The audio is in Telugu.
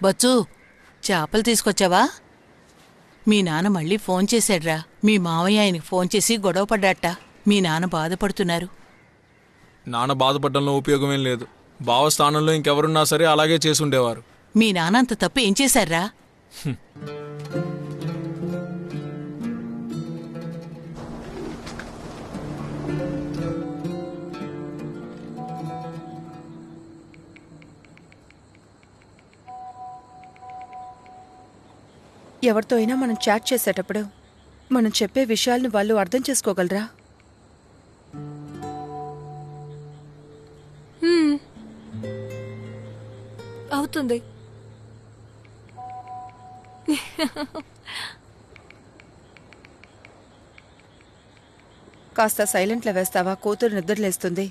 బచ్చు, చేపలు తీసుకొచ్చావా? మీ నాన్న మళ్ళీ ఫోన్ చేశాడ్రా. మీ మావయ్య ఆయనకి ఫోన్ చేసి గొడవ పడ్డాట. మీ నాన్న బాధపడుతున్నారు. నాన్న బాధపడడంలో ఉపయోగమేం లేదు. బావ స్థానంలో ఇంకెవరున్నా సరే అలాగే చేసుండేవారు. మీ నాన్న అంత తప్పు ఏం చేశాడ్రా? ఎవరితో అయినా మనం చాట్ చేసేటప్పుడు మనం చెప్పే విషయాలను వాళ్ళు అర్థం చేసుకోగలరా? అవుతుంది. కాస్త సైలెంట్లో వేస్తావా? కూతురు నిద్రలేస్తుంది.